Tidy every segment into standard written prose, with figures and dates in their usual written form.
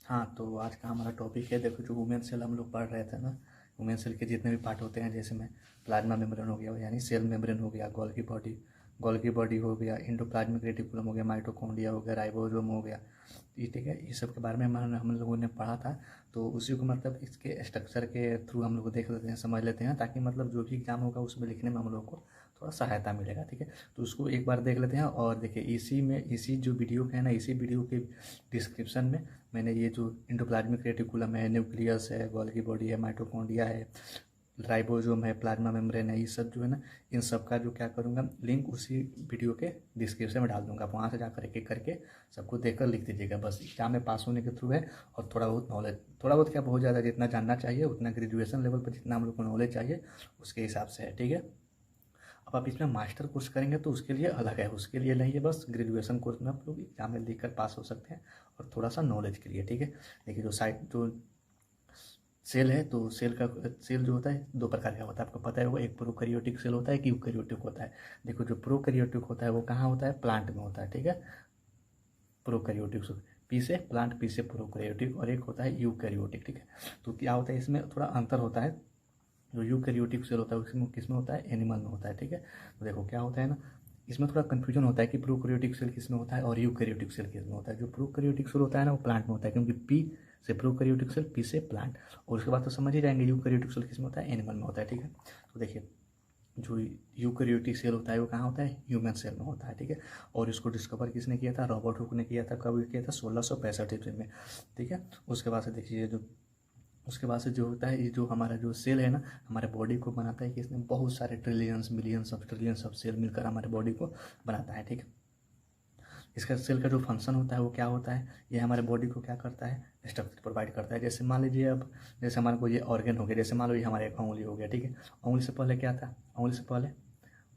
हाँ, तो आज का हमारा टॉपिक है, देखो जो वुमेन सेल हम लोग पढ़ रहे थे ना, वुमेन सेल के जितने भी पार्ट होते हैं, जैसे में प्लाज्मा मेम्ब्रेन हो गया, यानी सेल मेम्ब्रेन हो गया, गोल्गी बॉडी हो गया, एंडोप्लाज्मिक रेटिकुलम हो गया, माइटोकॉन्ड्रिया हो गया, राइबोसोम हो गया, ये ठीक है। ये सब के बारे में हम लोगों ने पढ़ा था। तो उसी को मतलब इसके स्ट्रक्चर के थ्रू हम लोग देख लेते हैं, समझ लेते हैं, ताकि मतलब जो भी एग्जाम होगा उसमें लिखने में हम लोग को थोड़ा सहायता मिलेगा, ठीक है। तो उसको एक बार देख लेते हैं। और देखिए इसी जो वीडियो का है ना, इसी वीडियो के डिस्क्रिप्शन में मैंने ये जो एंडोप्लाज्मिक रेटिकुलम है, न्यूक्लियस है, गोल्गी बॉडी है, माइटोकॉन्ड्रिया है, राइबोसोम है, प्लाज्मा मेम्ब्रेन है, ये सब जो है ना, इन सब का जो क्या करूँगा, लिंक उसी वीडियो के डिस्क्रिप्शन में डाल दूंगा। वहाँ से जाकर एक एक करके सबको देखकर लिख दीजिएगा। बस एग्जाम में पास होने के थ्रू है। और थोड़ा बहुत नॉलेज, थोड़ा बहुत क्या, बहुत ज़्यादा जितना जानना चाहिए उतना, ग्रेजुएशन लेवल पर जितना हम लोग को नॉलेज चाहिए उसके हिसाब से है, ठीक है। अब आप इसमें मास्टर कोर्स करेंगे तो उसके लिए अलग है, उसके लिए नहीं है। बस ग्रेजुएशन कोर्स में आप लोग एग्जाम में लिख कर पास हो सकते हैं, और थोड़ा सा नॉलेज के लिए, ठीक है। देखिए जो सेल है, तो सेल जो होता है दो प्रकार का होता है, आपको पता है। वो एक प्रोकैरियोटिक सेल होता है, एक यूकैरियोटिक होता है। देखो जो प्रोकैरियोटिक होता है वो कहाँ होता है, प्लांट में होता है, ठीक है। प्रोकैरियोटिक पी से प्लांट, पी से प्रोकैरियोटिक, और एक होता है यूकैरियोटिक, ठीक है। तो क्या होता है, इसमें थोड़ा अंतर होता है। जो यूकैरियोटिक सेल होता है उसमें किसमें होता है, एनिमल में होता है, ठीक है। तो देखो क्या होता है ना, इसमें थोड़ा कन्फ्यूजन होता है कि प्रोकैरियोटिक सेल किसमें होता है और यूकैरियोटिक सेल किसमें होता है। जो प्रोकैरियोटिक सेल होता है ना, वो प्लांट में होता है, क्योंकि पी से प्रोकैरियोटिक सेल, पी से प्लांट। और उसके बाद तो समझ ही जाएंगे यूकैरियोटिक सेल किसमें होता है, एनिमल में होता है, ठीक है। तो देखिए जो यूकैरियोटिक सेल होता है वो कहाँ होता है, ह्यूमन सेल में होता है, ठीक है। और इसको डिस्कवर किसने किया था, रॉबर्ट हुक ने किया था। कब किया था, 1665 ईस्वी में, ठीक है। उसके बाद से देखिए जो उसके बाद से जो होता है, ये जो हमारा जो सेल है ना, हमारे बॉडी को बनाता है कि इसमें बहुत सारे ट्रिलियंस, मिलियंस ऑफ सेल मिलकर हमारे बॉडी को बनाता है, ठीक है। इसका सेल का जो फंक्शन होता है वो क्या होता है, ये हमारे बॉडी को क्या करता है, स्ट्रक्चर प्रोवाइड करता है। जैसे मान लीजिए, अब जैसे हमारे को ये ऑर्गन हो गया, जैसे मान लो ये हमारे एक उंगली हो गया, ठीक है। उंगली से पहले क्या था, उंगली से पहले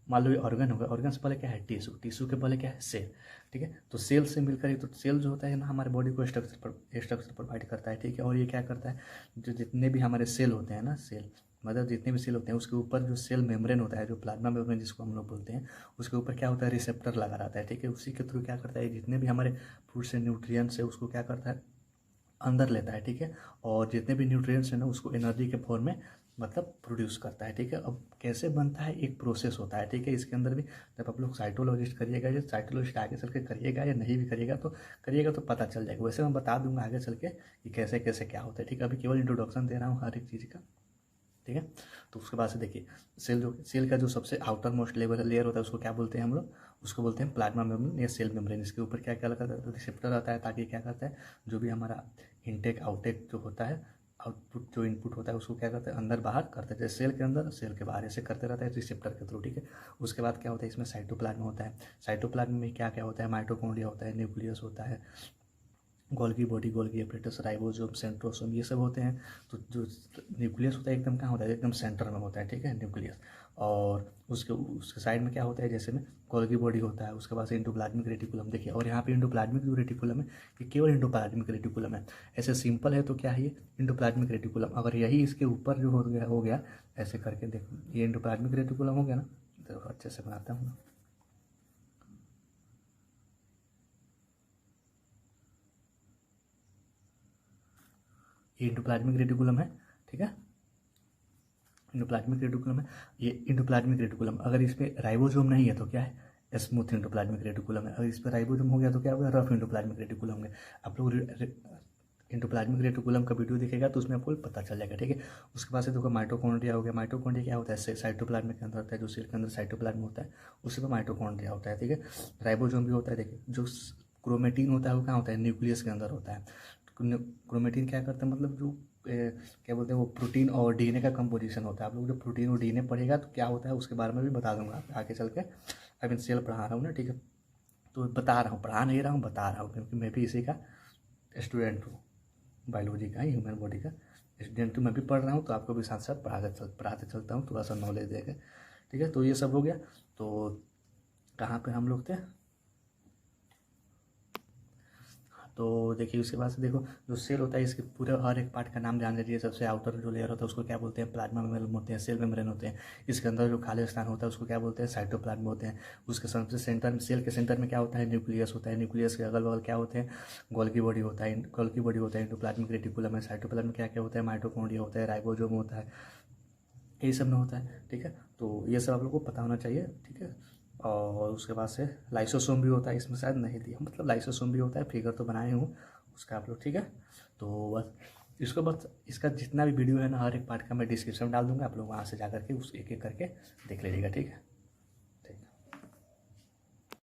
मान लो ये ऑर्गन होगा, ऑर्गन से पहले क्या है, टिश्यू के पहले क्या है, सेल, ठीक है। तो सेल से मिलकर ही तो सेल जो होता है ना, हमारे बॉडी को स्ट्रक्चर प्रोवाइड करता है, ठीक है। और ये क्या करता है, जो जितने भी हमारे सेल होते हैं ना, सेल मतलब जितने भी सेल होते हैं, उसके ऊपर जो सेल मेम्ब्रेन होता है, जो प्लाज्मा मेम्ब्रेन जिसको हम लोग बोलते हैं, उसके ऊपर क्या होता है, रिसेप्टर लगा रहता है, ठीक है। उसी के थ्रू क्या करता है, जितने भी हमारे फूड से न्यूट्रिएंट्स है उसको क्या करता है, अंदर लेता है, ठीक है। और जितने भी न्यूट्रिएंट्स हैं ना, उसको एनर्जी के फॉर्म में मतलब प्रोड्यूस करता है, ठीक है। अब कैसे बनता है, एक प्रोसेस होता है, ठीक है। इसके अंदर भी जब आप लोग साइटोलॉजिस्ट करिएगा, या साइटोलॉजिस्ट आगे चल के करिएगा या नहीं भी करिएगा तो पता चल जाएगा। वैसे मैं बता दूंगा आगे चल के कि कैसे कैसे क्या होता है, ठीक है। अभी केवल इंट्रोडक्शन दे रहा हूँ हर एक चीज़ का, ठीक है। तो उसके बाद से देखिए, सेल का जो सबसे आउटर मोस्ट लेयर होता है उसको क्या बोलते हैं हम लोग, उसको बोलते हैं प्लाज्मा मेम्ब्रेन या सेल मेम्ब्रेन। इसके ऊपर क्या क्या लगा रहता है, रिसेप्टर आता है, ताकि क्या करता है, जो भी हमारा इनटेक आउटेक जो होता है, आउटपुट जो इनपुट होता है उसको क्या करते हैं, अंदर बाहर करते हैं। जैसे सेल के अंदर सेल के बाहर ऐसे करते रहता है रिसेप्टर के थ्रू, ठीक है। उसके बाद क्या होता है, इसमें साइटोप्लाज्म होता है। साइटोप्लाज्म में क्या क्या होता है, माइटोकॉन्ड्रिया होता है, न्यूक्लियस होता है, Golgi body, Golgi apparatus, ribosome, centrosome, ये सब होते हैं। तो जो न्यूक्लियस होता है एकदम कहाँ होता है, एकदम सेंटर में होता है, ठीक है, न्यूक्लियस। और उसके साइड में क्या होता है, जैसे में गोल्गी बॉडी होता है, उसके बाद से इंडोप्लाज्मिक रेटिकुलम। देखिए, और यहाँ पे इंडोप्लाज्मिक जो रेटिकुलम है, ये केवल इंडोप्लाज्मिक रेटिकुलम है। ऐसे सिंपल है तो क्या है, ये इंडोप्लाज्मिक रेटिकुलम। अगर यही इसके ऊपर जो हो गया ऐसे करके, देखो ये इंडोप्लाज्मिक रेटिकुलम हो गया ना। तो अच्छे से बनाता हूँ, ये इंडोप्लाज्मिक रेटिकुलम है, ठीक है। इंडोप्लाज्मिक रेटिकुलम है, ये इंडोप्लाज्मिक रेटिकुलम। अगर इस पर राइबोसोम नहीं है तो क्या है, स्मूथ इंडोप्लाज्मिक रेटिकुलम है। अगर इस पर राइबोसोम हो गया तो क्या होगा, रफ इंडोप्लाज्मिक रेटिकुलम होंगे। आप लोग इंडोप्लाज्मिक रेटिकुलम का वीडियो दिखेगा तो उसमें आपको पता चल जाएगा, ठीक है। उसके बाद से देखो माइटोकॉन्ड्रिया हो गया। माइटोकॉन्ड्रिया क्या होता है, साइटोप्लाज्म के अंदर होता है, जो सेल के अंदर साइटोप्लाज्म होता है उसी में माइटोकॉन्ड्रिया होता है, ठीक है। राइबोसोम भी होता है। देखिए जो क्रोमेटिन होता है वो कहाँ होता है, न्यूक्लियस के अंदर होता है। क्रोमेटिन क्या करता है, मतलब जो क्या बोलते हैं, वो प्रोटीन और डीएनए का कंपोजिशन होता है। आप लोग जो प्रोटीन और डीएनए पढ़ेगा तो क्या होता है उसके बारे में भी बता दूंगा आगे चल के। आई मीन सेल पढ़ा रहा हूँ ना, ठीक है। तो बता रहा हूँ, पढ़ा नहीं रहा हूँ, बता रहा हूँ, क्योंकि मैं भी इसी का स्टूडेंट हूँ, बायोलॉजी का, ह्यूमन बॉडी का स्टूडेंट हूँ। मैं भी पढ़ रहा हूँ तो आपको भी साथ साथ पढ़ाते चलता हूँ, थोड़ा सा नॉलेज देकर, ठीक है। तो ये सब हो गया। तो कहाँ पे हम लोग थे, तो देखिए उसके बाद से देखो जो सेल होता है इसके पूरे हर एक पार्ट का नाम जान लीजिए। सबसे आउटर जो लेयर होता है उसको क्या बोलते हैं, प्लाज्मा मेम्ब्रेन होते हैं, सेल मेम्ब्रेन होते हैं। इसके अंदर जो खाली स्थान होता है उसको क्या बोलते हैं, साइटोप्लाज्म होते हैं। उसके सबसे सेंटर में, सेल के सेंटर में क्या होता है, न्यूक्लियस होता है। न्यूक्लियस के अगल बगल क्या होते हैं, गोल्गी बॉडी होता है। गोल्गी बॉडी होता है, एंडोप्लाज्मिक रेटिकुलम है। साइटोप्लाज्म में क्या क्या होता है, माइटोकॉन्ड्रिया होता है, राइबोसोम होता है, यही सब में होता है। ठीक है, तो ये सब आप लोग को पता होना चाहिए। ठीक है, और उसके बाद से लाइसोसोम भी होता है, इसमें शायद नहीं दिया, मतलब लाइसोसोम भी होता है, फिगर तो बनाए हूँ उसका आप लोग। ठीक है, तो बस इसको, बस इसका जितना भी वीडियो है ना हर एक पार्ट का मैं डिस्क्रिप्शन में डाल दूंगा, आप लोग वहाँ से जा करके उस एक एक करके देख लीजिएगा। ठीक है।